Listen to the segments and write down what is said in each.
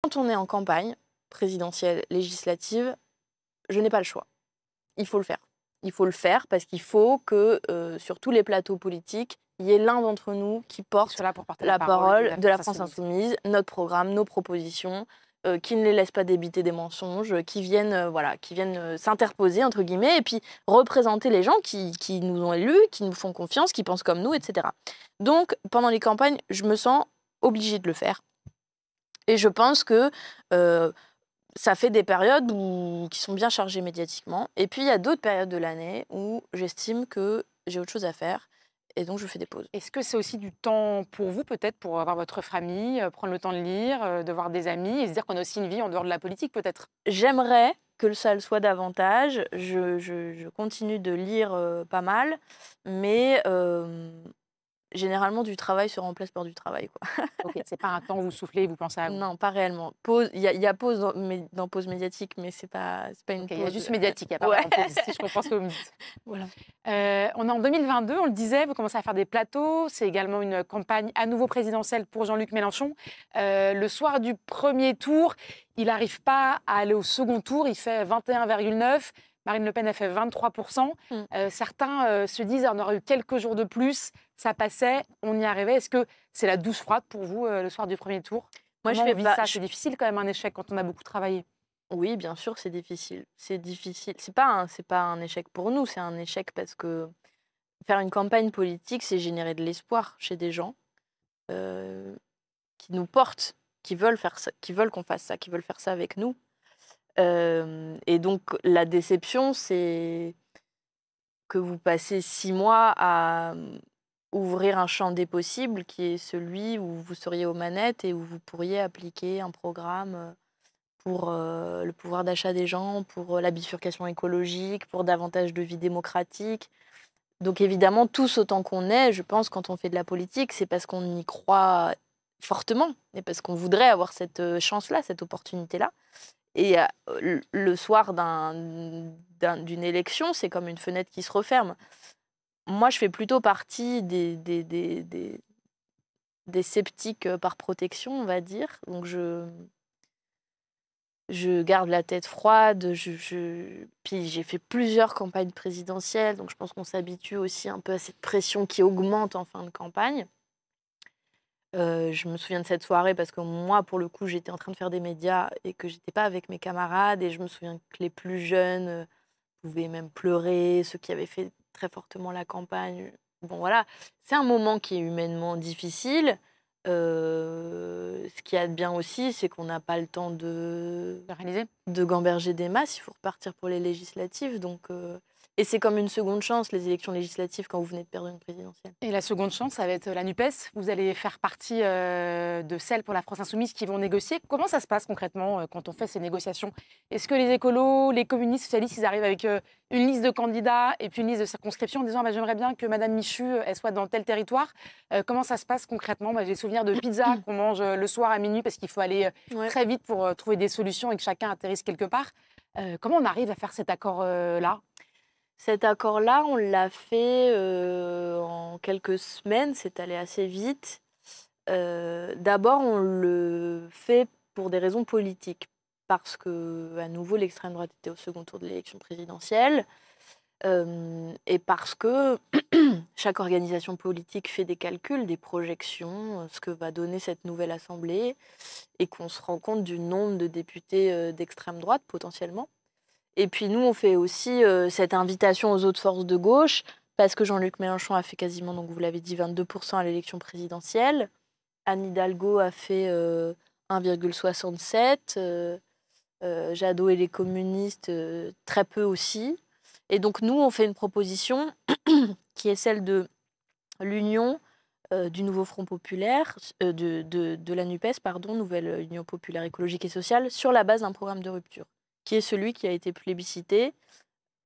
Quand on est en campagne présidentielle, législative, je n'ai pas le choix. Il faut le faire. Il faut le faire parce qu'il faut que sur tous les plateaux politiques, il y ait l'un d'entre nous qui porte Là pour porter la parole de la France France Insoumise, notre programme, nos propositions, qui ne les laisse pas débiter des mensonges, qui viennent, s'interposer, entre guillemets, et puis représenter les gens qui nous ont élus, qui nous font confiance, qui pensent comme nous, etc. Donc, pendant les campagnes, je me sens obligée de le faire. Et je pense que ça fait des périodes qui sont bien chargées médiatiquement. Et puis, il y a d'autres périodes de l'année où j'estime que j'ai autre chose à faire. Et donc, je fais des pauses. Est-ce que c'est aussi du temps pour vous, peut-être, pour avoir votre famille, prendre le temps de lire, de voir des amis et se dire qu'on a aussi une vie en dehors de la politique, peut-être? J'aimerais que ça le soit davantage. Je continue de lire pas mal. Mais généralement, du travail se remplace par du travail, quoi. Ok, c'est pas un temps où vous soufflez et vous pensez à vous. Non, pas réellement. Pause, il y a pause dans pause médiatique, mais c'est pas une Ok, il y a pause. juste médiatique, il n'y a pas Ouais. vraiment de pause, si je comprends ce que vous me dites. Voilà. On est en 2022, on le disait, vous commencez à faire des plateaux. C'est également une campagne à nouveau présidentielle pour Jean-Luc Mélenchon. Le soir du premier tour, il n'arrive pas à aller au second tour. Il fait 21,9. Marine Le Pen a fait 23%. Certains se disent on aurait eu quelques jours de plus, ça passait, on y arrivait. Est-ce que c'est la douche froide pour vous le soir du premier tour? Moi, Comment je fais on vit pas. ça? C'est difficile quand même un échec quand on a beaucoup travaillé. Oui, bien sûr, c'est difficile. C'est difficile. C'est pas un échec pour nous, c'est un échec parce que faire une campagne politique, c'est générer de l'espoir chez des gens euh, qui nous portent, qui veulent faire ça, qui veulent qu'on fasse ça, qui veulent faire ça avec nous. Et donc, la déception, c'est que vous passez 6 mois à ouvrir un champ des possibles qui est celui où vous seriez aux manettes et où vous pourriez appliquer un programme pour le pouvoir d'achat des gens, pour la bifurcation écologique, pour davantage de vie démocratique. Donc évidemment, tous autant qu'on est, je pense, quand on fait de la politique, c'est parce qu'on y croit fortement et parce qu'on voudrait avoir cette chance-là, cette opportunité-là. Et le soir d'une élection, c'est comme une fenêtre qui se referme. Moi, je fais plutôt partie des sceptiques par protection, on va dire. Donc je garde la tête froide. Puis j'ai fait plusieurs campagnes présidentielles, donc je pense qu'on s'habitue aussi un peu à cette pression qui augmente en fin de campagne. Je me souviens de cette soirée parce que moi, pour le coup, j'étais en train de faire des médias et que j'étais pas avec mes camarades. Et je me souviens que les plus jeunes pouvaient même pleurer, ceux qui avaient fait très fortement la campagne. Bon, voilà, c'est un moment qui est humainement difficile. Ce qu'il y a de bien aussi, c'est qu'on n'a pas le temps Réalisé. de gamberger des masses. Il faut repartir pour les législatives. Et c'est comme une seconde chance, les élections législatives, quand vous venez de perdre une présidentielle. Et la seconde chance, ça va être la NUPES. Vous allez faire partie de celles pour la France Insoumise qui vont négocier. Comment ça se passe concrètement quand on fait ces négociations? Est-ce que les écolos, les communistes, socialistes, ils arrivent avec une liste de candidats et puis une liste de circonscriptions en disant bah, j'aimerais bien que Madame Michu elle soit dans tel territoire? Comment ça se passe concrètement? J'ai le souvenir de pizza qu'on mange le soir à minuit parce qu'il faut aller très vite pour trouver des solutions et que chacun atterrisse quelque part. Comment on arrive à faire cet accord-là? Cet accord-là, on l'a fait en quelques semaines, c'est allé assez vite. D'abord, on le fait pour des raisons politiques, parce que, à nouveau, l'extrême droite était au second tour de l'élection présidentielle, et parce que chaque organisation politique fait des calculs, des projections, ce que va donner cette nouvelle assemblée, et qu'on se rend compte du nombre de députés d'extrême droite, potentiellement. Et puis nous, on fait aussi cette invitation aux autres forces de gauche, parce que Jean-Luc Mélenchon a fait quasiment, donc vous l'avez dit, 22% à l'élection présidentielle. Anne Hidalgo a fait 1,67. Jadot et les communistes, très peu aussi. Et donc nous, on fait une proposition qui est celle de l'union du nouveau Front populaire, de la NUPES, pardon, Nouvelle Union populaire écologique et sociale, sur la base d'un programme de rupture, qui est celui qui a été plébiscité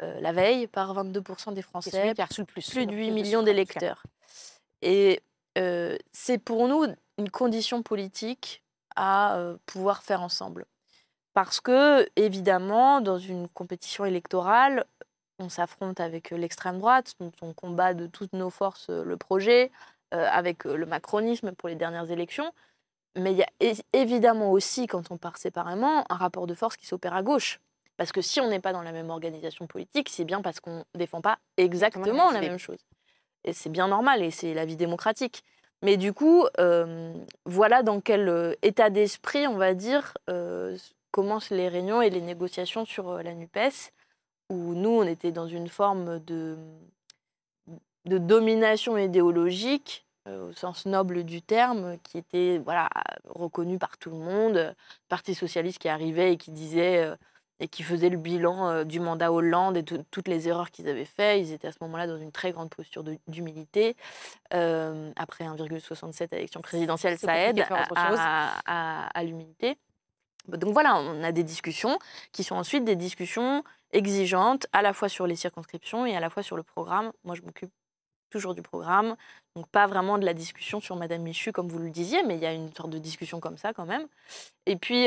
la veille par 22% des Français, Qui a reçu le plus, plus de 8 plus millions suffrages. d'électeurs. Et c'est pour nous une condition politique à pouvoir faire ensemble. Parce que, évidemment, dans une compétition électorale, on s'affronte avec l'extrême droite, dont on combat de toutes nos forces le projet, avec le macronisme pour les dernières élections. Mais il y a évidemment aussi, quand on part séparément, un rapport de force qui s'opère à gauche. Parce que si on n'est pas dans la même organisation politique, c'est bien parce qu'on ne défend pas exactement la même chose. Et c'est bien normal, et c'est la vie démocratique. Mais du coup, voilà dans quel état d'esprit, on va dire, commencent les réunions et les négociations sur la NUPES, où nous, on était dans une forme de domination idéologique, au sens noble du terme, qui était voilà, reconnue par tout le monde. Le Parti socialiste qui arrivait et qui disait et qui faisait le bilan du mandat Hollande et toutes les erreurs qu'ils avaient faites. Ils étaient à ce moment-là dans une très grande posture d'humilité. Après 1,67 à l'élection présidentielle, ça aide à l'humilité. Donc voilà, on a des discussions qui sont ensuite des discussions exigeantes, à la fois sur les circonscriptions et à la fois sur le programme. Moi, je m'occupe toujours du programme, donc pas vraiment de la discussion sur Madame Michu, comme vous le disiez, mais il y a une sorte de discussion comme ça quand même. Et puis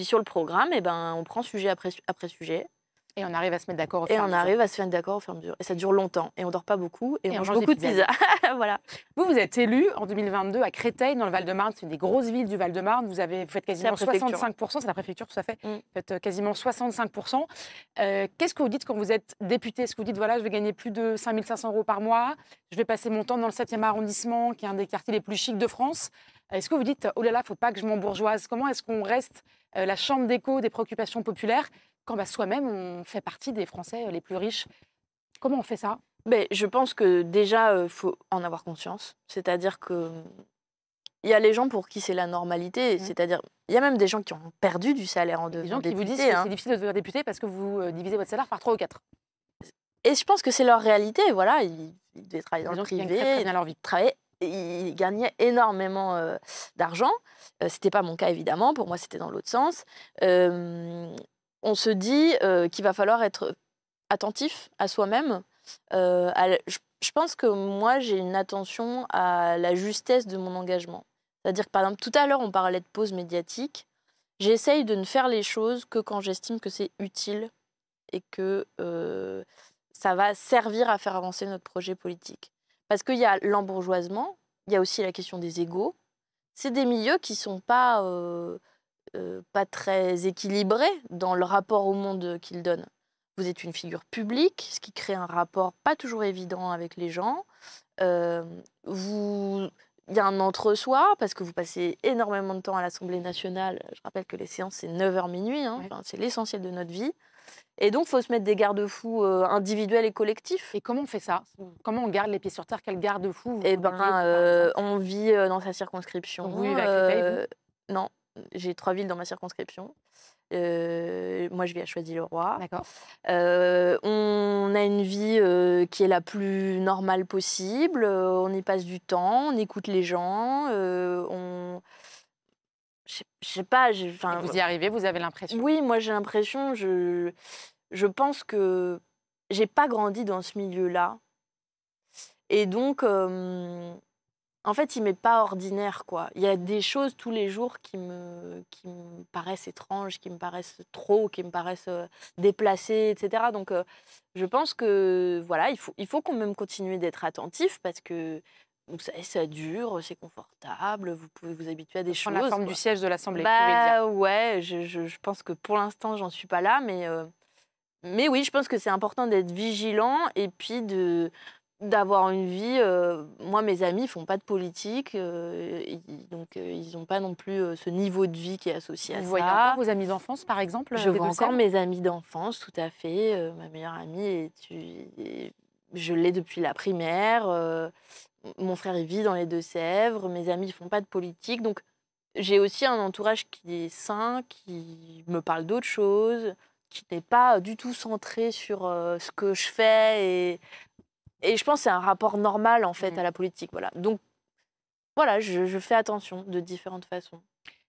sur le programme, eh ben, on prend sujet après sujet. Et on arrive à se mettre d'accord au fur et à mesure. Et on arrive à se mettre d'accord au fur et à mesure. Et ça dure longtemps. Et on dort pas beaucoup. Et on mange beaucoup de pizza. Voilà. Vous êtes élu en 2022 à Créteil, dans le Val-de-Marne. C'est une des grosses villes du Val-de-Marne. Vous faites quasiment 65%. C'est la préfecture, tout à fait. Vous faites quasiment 65%. Qu'est-ce que vous dites quand vous êtes député? Est-ce que vous dites, voilà, je vais gagner plus de 5 500 € par mois, je vais passer mon temps dans le 7e arrondissement, qui est un des quartiers les plus chics de France? Est-ce que vous dites, oh là là, il ne faut pas que je m'embourgeoise? Comment est-ce qu'on reste la chambre d'écho des préoccupations populaires quand soi-même, on fait partie des Français les plus riches? Comment on fait ça? Je pense que déjà, il faut en avoir conscience. C'est-à-dire qu'il y a les gens pour qui c'est la normalité. C'est-à-dire, il y a même des gens qui ont perdu du salaire en devenant député. Des gens qui vous disent que c'est difficile de devenir député parce que vous divisez votre salaire par 3 ou 4. Et je pense que c'est leur réalité. Voilà, ils devaient travailler dans le privé, très bien leur vie. Ils gagnaient énormément d'argent. C'était pas mon cas, évidemment. Pour moi, c'était dans l'autre sens. On se dit qu'il va falloir être attentif à soi-même. Je pense que moi, j'ai une attention à la justesse de mon engagement. C'est-à-dire que, par exemple, tout à l'heure, on parlait de pause médiatique. J'essaye de ne faire les choses que quand j'estime que c'est utile et que ça va servir à faire avancer notre projet politique. Parce qu'il y a l'embourgeoisement, il y a aussi la question des égos. C'est des milieux qui ne sont pas très équilibrés dans le rapport au monde qu'ils donnent. Vous êtes une figure publique, ce qui crée un rapport pas toujours évident avec les gens. Il y a un entre-soi, parce que vous passez énormément de temps à l'Assemblée nationale. Je rappelle que les séances, c'est 9h minuit, c'est l'essentiel de notre vie. Et donc, il faut se mettre des garde-fous individuels et collectifs. Et comment on fait ça? Comment on garde les pieds sur terre? Quel garde-fou on vit dans sa circonscription. Donc vous vivez à Créteil, vous? Non, j'ai 3 villes dans ma circonscription. Moi, je vis à Choisy-le-Roi. D'accord. On a une vie qui est la plus normale possible. On y passe du temps, on écoute les gens. Je sais pas. Vous y arrivez, vous avez l'impression? Oui, moi j'ai l'impression. Je pense que j'ai pas grandi dans ce milieu-là. Et donc, en fait, il m'est pas ordinaire, quoi. Il y a des choses tous les jours qui me paraissent étranges, qui me paraissent trop, qui me paraissent déplacées, etc. Donc, je pense que voilà, il faut quand même continuer d'être attentif parce que vous savez, ça dure, c'est confortable, vous pouvez vous habituer à des choses. La forme du siège de l'Assemblée. Ouais, je pense que pour l'instant, j'en suis pas là, mais oui, je pense que c'est important d'être vigilant et puis d'avoir une vie. Moi, mes amis font pas de politique, donc ils n'ont pas non plus ce niveau de vie qui est associé à ça. Vous voyez encore vos amis d'enfance, par exemple? Je vois encore mes amis d'enfance, tout à fait. Ma meilleure amie, je l'ai depuis la primaire. Mon frère, il vit dans les Deux-Sèvres. Mes amis ne font pas de politique. Donc, j'ai aussi un entourage qui est sain, qui me parle d'autres choses, qui n'est pas du tout centré sur ce que je fais. Et je pense que c'est un rapport normal, en fait, à la politique. Voilà. Donc, voilà, je fais attention de différentes façons.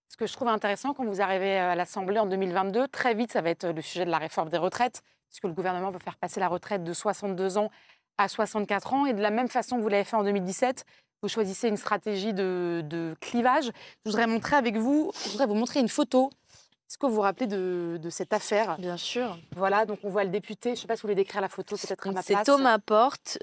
Ce que je trouve intéressant, quand vous arrivez à l'Assemblée en 2022, très vite, ça va être le sujet de la réforme des retraites, puisque le gouvernement veut faire passer la retraite de 62 ans à 64 ans. Et de la même façon que vous l'avez fait en 2017, vous choisissez une stratégie de clivage. Je voudrais vous montrer une photo. Est-ce que vous vous rappelez de cette affaire? Bien sûr. Voilà, donc on voit le député. Je ne sais pas si vous voulez décrire la photo, peut-être à ma place. C'est Thomas Porte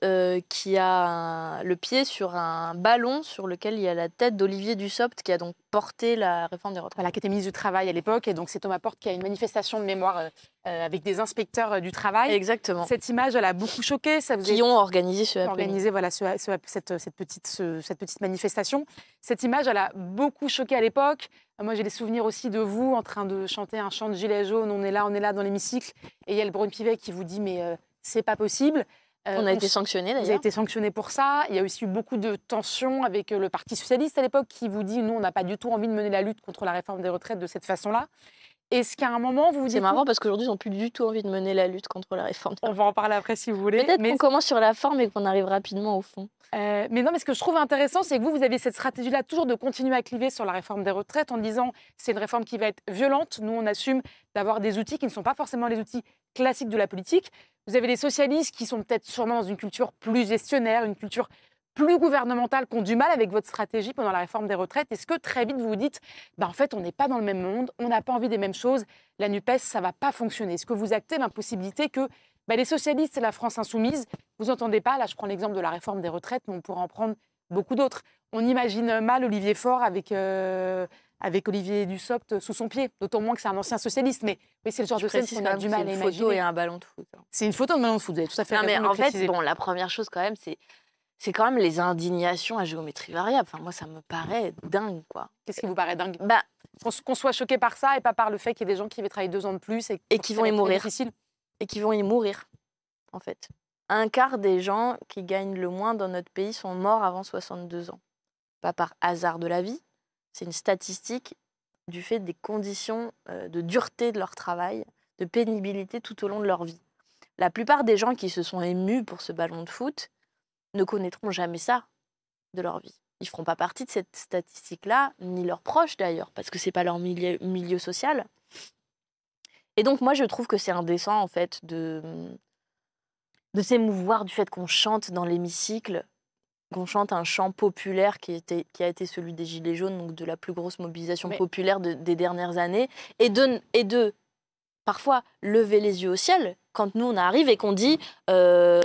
qui a le pied sur un ballon sur lequel il y a la tête d'Olivier Dussopt, qui a donc porté la réforme des retraites. Voilà, qui était ministre du Travail à l'époque. Et donc, c'est Thomas Porte qui a une manifestation de mémoire avec des inspecteurs du travail. Exactement. Cette image, elle a beaucoup choqué. Ça vous Qui ont organisé ce happening. Organisé, voilà, cette petite manifestation. Cette image, elle a beaucoup choqué à l'époque. Moi, j'ai des souvenirs aussi de vous en train de chanter un chant de gilet jaune. On est là dans l'hémicycle. Et il y a le Brune-Pivet qui vous dit, mais c'est pas possible. On a été sanctionnés d'ailleurs. Vous avez été sanctionnés pour ça. Il y a aussi eu beaucoup de tensions avec le Parti socialiste à l'époque qui vous dit nous, on n'a pas du tout envie de mener la lutte contre la réforme des retraites de cette façon-là. Est-ce qu'à un moment, vous vous dites... C'est marrant parce qu'aujourd'hui, ils n'ont plus du tout envie de mener la lutte contre la réforme. On va en parler après si vous voulez. Peut-être qu'on commence sur la forme et qu'on arrive rapidement au fond. Mais non, mais ce que je trouve intéressant, c'est que vous avez cette stratégie-là toujours de continuer à cliver sur la réforme des retraites en disant c'est une réforme qui va être violente. Nous, on assume d'avoir des outils qui ne sont pas forcément les outils classiques de la politique. Vous avez les socialistes qui sont peut-être sûrement dans une culture plus gestionnaire, une culture plus gouvernementale, qui ont du mal avec votre stratégie pendant la réforme des retraites. Est-ce que très vite vous vous dites en fait, on n'est pas dans le même monde, on n'a pas envie des mêmes choses, la NUPES, ça ne va pas fonctionner? Est-ce que vous actez l'impossibilité que les socialistes et la France insoumise, vous n'entendez pas, là je prends l'exemple de la réforme des retraites, mais on pourrait en prendre beaucoup d'autres. On imagine mal Olivier Faure avec Olivier Dussopt sous son pied, d'autant moins que c'est un ancien socialiste. Mais oui, c'est le genre de scène qu'on a du mal à imaginer. C'est une photo et un ballon de foot. C'est une photo de ballon de foot, vous avez tout à fait raison de le préciser. En fait, la première chose quand même, c'est quand même les indignations à géométrie variable. Enfin, moi, ça me paraît dingue, quoi. Qu'est-ce qui vous paraît dingue? Qu'on soit choqué par ça et pas par le fait qu'il y ait des gens qui avaient travaillé 2 ans de plus et qui vont y mourir. Et qui vont y mourir, en fait. Un quart des gens qui gagnent le moins dans notre pays sont morts avant 62 ans. Pas par hasard de la vie, c'est une statistique du fait des conditions de dureté de leur travail, de pénibilité tout au long de leur vie. La plupart des gens qui se sont émus pour ce ballon de foot ne connaîtront jamais ça de leur vie. Ils ne feront pas partie de cette statistique-là, ni leurs proches d'ailleurs, parce que ce n'est pas leur milieu social. Et donc moi, je trouve que c'est indécent, en fait, de s'émouvoir du fait qu'on chante dans l'hémicycle, qu'on chante un chant populaire qui a été celui des Gilets jaunes, donc de la plus grosse mobilisation populaire des dernières années, et de parfois lever les yeux au ciel quand nous on arrive et qu'on dit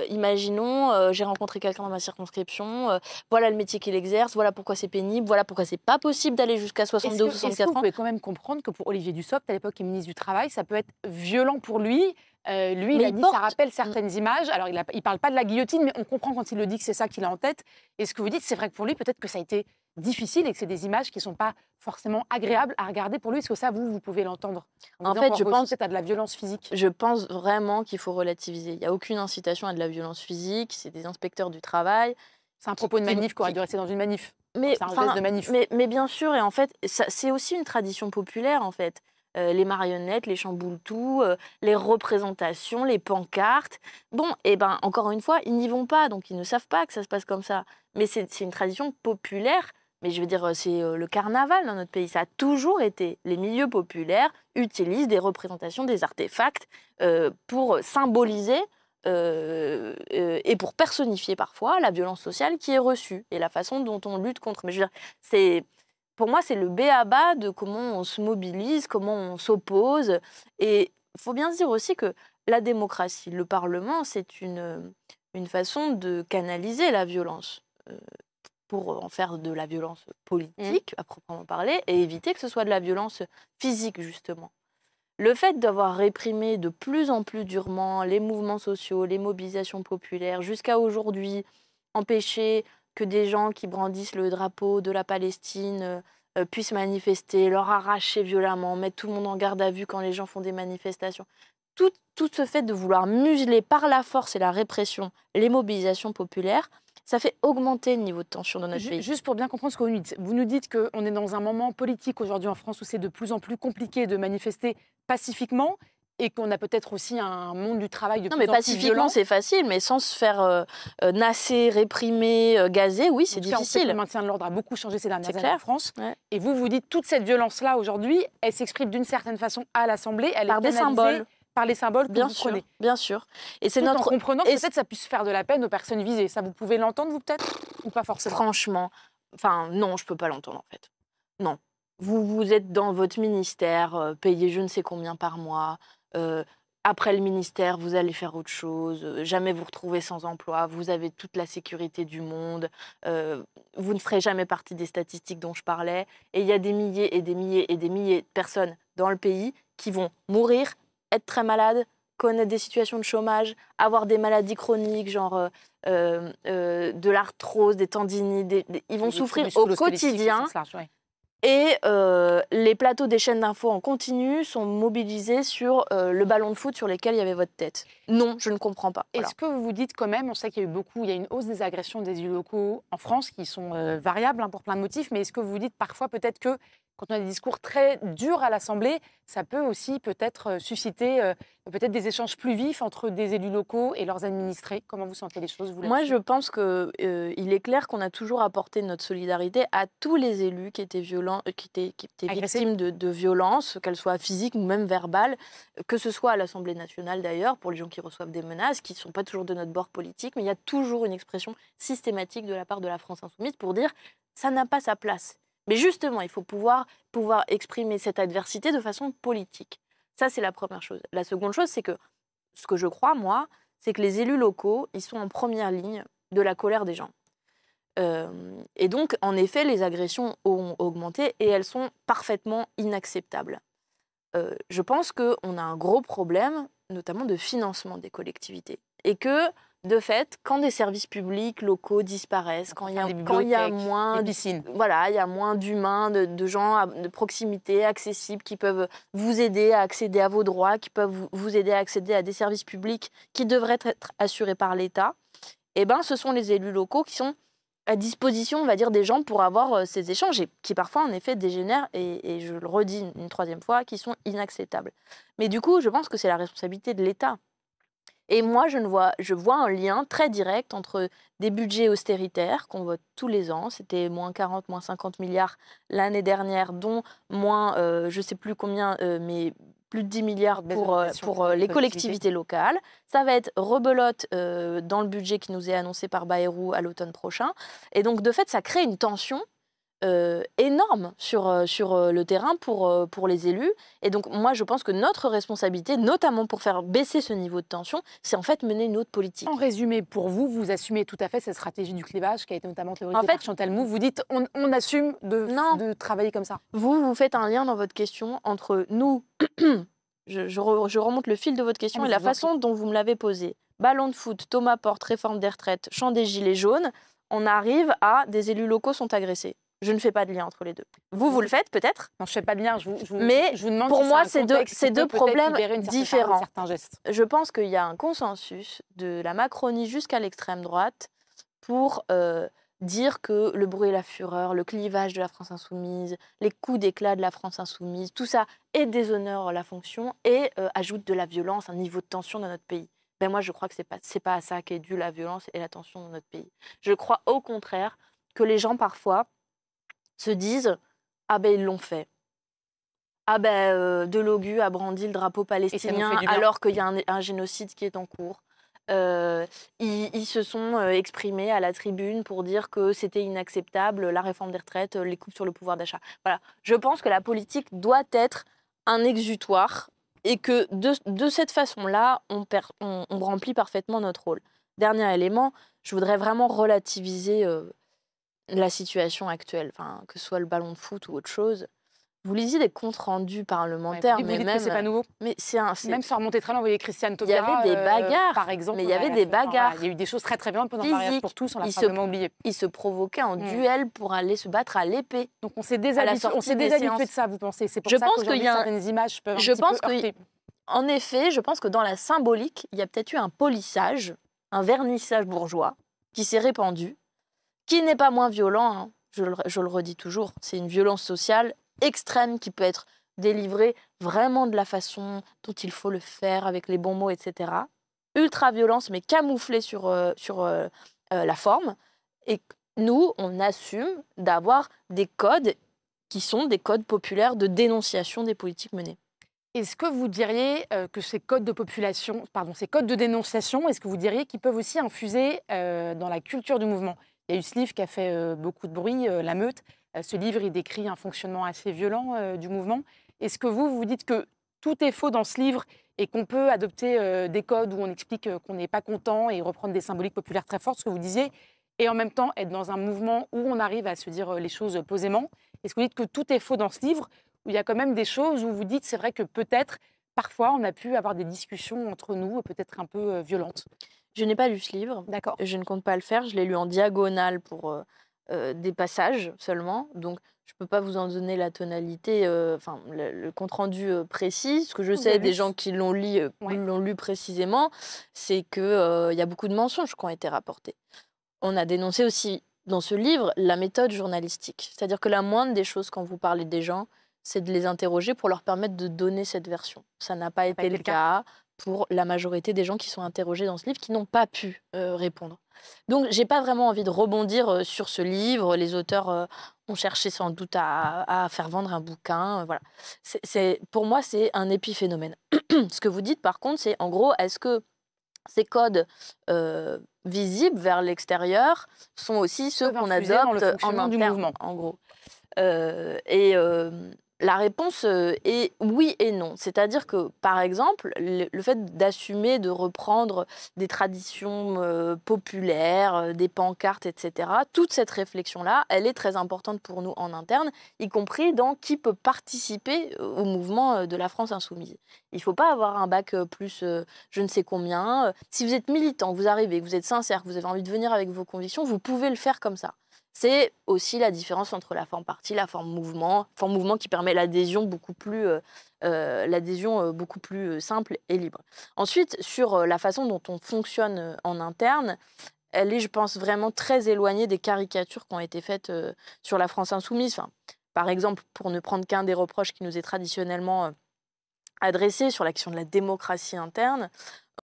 imaginons j'ai rencontré quelqu'un dans ma circonscription, voilà le métier qu'il exerce, voilà pourquoi c'est pénible, voilà pourquoi c'est pas possible d'aller jusqu'à 62 ou 64 ans. Vous pouvez quand même comprendre que pour Olivier Dussopt, à l'époque qui est ministre du Travail, ça peut être violent pour lui. Lui, il a dit ça rappelle certaines images. Alors, il parle pas de la guillotine, mais on comprend quand il le dit que c'est ça qu'il a en tête. Et ce que vous dites, c'est vrai que pour lui, peut-être que ça a été difficile et que c'est des images qui ne sont pas forcément agréables à regarder pour lui. Est-ce que ça, vous pouvez l'entendre? En fait, je pense que tu as de la violence physique. Je pense vraiment qu'il faut relativiser. Il n'y a aucune incitation à de la violence physique. C'est des inspecteurs du travail. C'est un propos de manif qui aurait dû rester dans une manif. Mais, c'est un geste de manif. Mais bien sûr, et en fait, c'est aussi une tradition populaire, en fait. Les marionnettes, les chamboule-tout, les représentations, les pancartes. Bon, et encore une fois, ils n'y vont pas, donc ils ne savent pas que ça se passe comme ça. Mais c'est une tradition populaire, mais je veux dire, c'est le carnaval dans notre pays. Ça a toujours été. Les milieux populaires utilisent des représentations, des artefacts pour symboliser et pour personnifier parfois la violence sociale qui est reçue et la façon dont on lutte contre. Mais je veux dire, pour moi, c'est le b.a.-ba de comment on se mobilise, comment on s'oppose. Et il faut bien se dire aussi que la démocratie, le Parlement, c'est une façon de canaliser la violence pour en faire de la violence politique, à proprement parler, et éviter que ce soit de la violence physique, justement. Le fait d'avoir réprimé de plus en plus durement les mouvements sociaux, les mobilisations populaires, jusqu'à aujourd'hui, empêcher que des gens qui brandissent le drapeau de la Palestine puissent manifester, leur arracher violemment, mettre tout le monde en garde à vue quand les gens font des manifestations. Tout ce fait de vouloir museler par la force et la répression les mobilisations populaires, ça fait augmenter le niveau de tension dans notre pays. Juste pour bien comprendre ce que vous nous dites qu'on est dans un moment politique aujourd'hui en France où c'est de plus en plus compliqué de manifester pacifiquement et qu'on a peut-être aussi un monde du travail de plus en plus violent. Non, mais pacifiquement, c'est facile, mais sans se faire nasser, réprimer, gazer, oui, c'est difficile. Le maintien de l'ordre a beaucoup changé ces dernières années en France. Ouais. Et vous dites toute cette violence-là aujourd'hui, elle s'exprime d'une certaine façon à l'Assemblée, elle par est des symboles. Par les symboles que vous prenez. Bien sûr. Et c'est en comprenant que peut-être ça puisse faire de la peine aux personnes visées. Ça, vous pouvez l'entendre, vous, peut-être? Ou pas forcément? Franchement, non, je ne peux pas l'entendre, en fait. Non. Vous êtes dans votre ministère, payé je ne sais combien par mois, après le ministère, vous allez faire autre chose, jamais vous retrouvez sans emploi, vous avez toute la sécurité du monde, vous ne ferez jamais partie des statistiques dont je parlais. Et il y a des milliers et des milliers et des milliers de personnes dans le pays qui vont mourir, être très malades, connaître des situations de chômage, avoir des maladies chroniques, genre de l'arthrose, des tendinites. Ils vont souffrir au quotidien. Et les plateaux des chaînes d'infos en continu sont mobilisés sur le ballon de foot sur lequel il y avait votre tête. Non, je ne comprends pas. Voilà. Est-ce que vous vous dites quand même, on sait qu'il y a eu beaucoup, il y a une hausse des agressions des élus locaux en France qui sont variables pour plein de motifs, mais est-ce que vous vous dites parfois peut-être que quand on a des discours très durs à l'Assemblée, ça peut aussi peut-être susciter peut-être des échanges plus vifs entre des élus locaux et leurs administrés? Comment vous sentez les choses, vous, Moi, là-dessus? je pense qu'il est clair qu'on a toujours apporté notre solidarité à tous les élus qui étaient violents, qui étaient victimes de violences, qu'elles soient physiques ou même verbales, que ce soit à l'Assemblée nationale d'ailleurs, pour les gens qui reçoivent des menaces, qui ne sont pas toujours de notre bord politique, mais il y a toujours une expression systématique de la part de la France insoumise pour dire ça n'a pas sa place. Mais justement, il faut pouvoir exprimer cette adversité de façon politique. Ça, c'est la première chose. La seconde chose, c'est que ce que je crois, moi, c'est que les élus locaux, ils sont en première ligne de la colère des gens. Et donc, en effet, les agressions ont augmenté et elles sont parfaitement inacceptables. Je pense qu'on a un gros problème, notamment de financement des collectivités. Et que, de fait, quand des services publics locaux disparaissent, quand il y a moins d'humains, de gens de proximité, accessibles, qui peuvent vous aider à accéder à vos droits, qui peuvent vous aider à accéder à des services publics qui devraient être assurés par l'État, eh ben, ce sont les élus locaux qui sont à disposition, on va dire, des gens pour avoir ces échanges, et qui parfois, en effet, dégénèrent, et je le redis une troisième fois, qui sont inacceptables. Mais du coup, je pense que c'est la responsabilité de l'État. Et moi, je vois un lien très direct entre des budgets austéritaires qu'on vote tous les ans, c'était moins 40, moins 50 milliards l'année dernière, dont moins, je ne sais plus combien, mais plus de 10 milliards pour les collectivités locales. Ça va être rebelote dans le budget qui nous est annoncé par Bayrou à l'automne prochain. Et donc, de fait, ça crée une tension énorme sur le terrain pour les élus. Et donc, moi, je pense que notre responsabilité, notamment pour faire baisser ce niveau de tension, c'est en fait mener une autre politique. En résumé, pour vous, vous assumez tout à fait cette stratégie du clivage qui a été notamment théorisée par Chantal Mouffe. Vous dites, on assume de travailler comme ça. Vous faites un lien dans votre question entre nous, je remonte le fil de votre question et la façon dont vous me l'avez posée. Ballon de foot, Thomas Porte, réforme des retraites, chant des gilets jaunes, on arrive à des élus locaux sont agressés. Je ne fais pas de lien entre les deux. Vous le faites peut-être? Non, je ne fais pas de lien. Mais je vous demande pour si moi, c'est deux problèmes différents. Gestes. Je pense qu'il y a un consensus de la Macronie jusqu'à l'extrême droite pour dire que le bruit et la fureur, le clivage de la France insoumise, les coups d'éclat de la France insoumise, tout ça et déshonore la fonction et ajoute de la violence, un niveau de tension dans notre pays. Ben moi, je crois que c'est pas à ça qu'est due la violence et la tension dans notre pays. Je crois au contraire que les gens parfois se disent « Ah ben ils l'ont fait ». Ah ben Delogu a brandi le drapeau palestinien alors qu'il y a un génocide qui est en cours. Ils se sont exprimés à la tribune pour dire que c'était inacceptable, la réforme des retraites, les coupes sur le pouvoir d'achat. Voilà. Je pense que la politique doit être un exutoire et que de cette façon-là, on remplit parfaitement notre rôle. Dernier élément, je voudrais vraiment relativiser la situation actuelle, que ce soit le ballon de foot ou autre chose. Vous lisez des comptes rendus parlementaires, mais même c'est pas nouveau. Mais même sans remonter très loin, vous voyez Christiane Taubira. Il y avait des bagarres, par exemple. Mais il y avait des bagarres. Il y a eu des choses très très bien pendant le mariage pour tous, on l'a probablement oublié. Ils se provoquaient en duel pour aller se battre à l'épée. Donc on s'est déshabitué de ça, vous pensez? C'est pour ça qu'aujourd'hui certaines images peuvent heurter. En effet, je pense que dans la symbolique, il y a peut-être eu un polissage, un vernissage bourgeois qui s'est répandu, qui n'est pas moins violent, hein, je le redis toujours, c'est une violence sociale extrême qui peut être délivrée vraiment de la façon dont il faut le faire, avec les bons mots, etc. Ultra-violence, mais camouflée sur la forme. Et nous, on assume d'avoir des codes qui sont des codes populaires de dénonciation des politiques menées. Est-ce que vous diriez que ces codes de dénonciation, est-ce que vous diriez qu'ils peuvent aussi infuser dans la culture du mouvement? Il y a eu ce livre qui a fait beaucoup de bruit, La Meute. Ce livre, il décrit un fonctionnement assez violent du mouvement. Est-ce que vous dites que tout est faux dans ce livre et qu'on peut adopter des codes où on explique qu'on n'est pas content et reprendre des symboliques populaires très fortes, ce que vous disiez, et en même temps être dans un mouvement où on arrive à se dire les choses posément? Est-ce que vous dites que tout est faux dans ce livre, où il y a quand même des choses où vous dites, c'est vrai que peut-être, parfois, on a pu avoir des discussions entre nous, peut-être un peu violentes? Je n'ai pas lu ce livre, D'accord. je ne compte pas le faire. Je l'ai lu en diagonale pour des passages seulement. Donc, je ne peux pas vous en donner la tonalité, enfin, le compte-rendu précis. Ce que je Vous sais avez des lu gens qui Ouais. l'ont lu précisément, c'est qu'il y a beaucoup de mensonges qui ont été rapportés. On a dénoncé aussi dans ce livre la méthode journalistique. C'est-à-dire que la moindre des choses quand vous parlez des gens, c'est de les interroger pour leur permettre de donner cette version. Ça n'a pas Ça n'a pas été été le le cas? cas pour la majorité des gens qui sont interrogés dans ce livre, qui n'ont pas pu répondre. Donc, j'ai pas vraiment envie de rebondir sur ce livre. Les auteurs ont cherché sans doute à faire vendre un bouquin. Voilà. Pour moi, c'est un épiphénomène. Ce que vous dites, par contre, c'est en gros, est-ce que ces codes visibles vers l'extérieur sont aussi ceux Peuvent qu'on infuser dans le adopte en fonctionnement du interne, mouvement. en gros. Et la réponse est oui et non. C'est-à-dire que, par exemple, le fait d'assumer de reprendre des traditions populaires, des pancartes, etc., toute cette réflexion-là, elle est très importante pour nous en interne, y compris dans qui peut participer au mouvement de la France insoumise. Il ne faut pas avoir un bac plus je ne sais combien. Si vous êtes militant, que vous arrivez, que vous êtes sincère, que vous avez envie de venir avec vos convictions, vous pouvez le faire comme ça. C'est aussi la différence entre la forme parti, la forme mouvement qui permet l'adhésion beaucoup plus simple et libre. Ensuite, sur la façon dont on fonctionne en interne, elle est, je pense, vraiment très éloignée des caricatures qui ont été faites sur la France insoumise. Enfin, par exemple, pour ne prendre qu'un des reproches qui nous est traditionnellement adressé sur la question de la démocratie interne,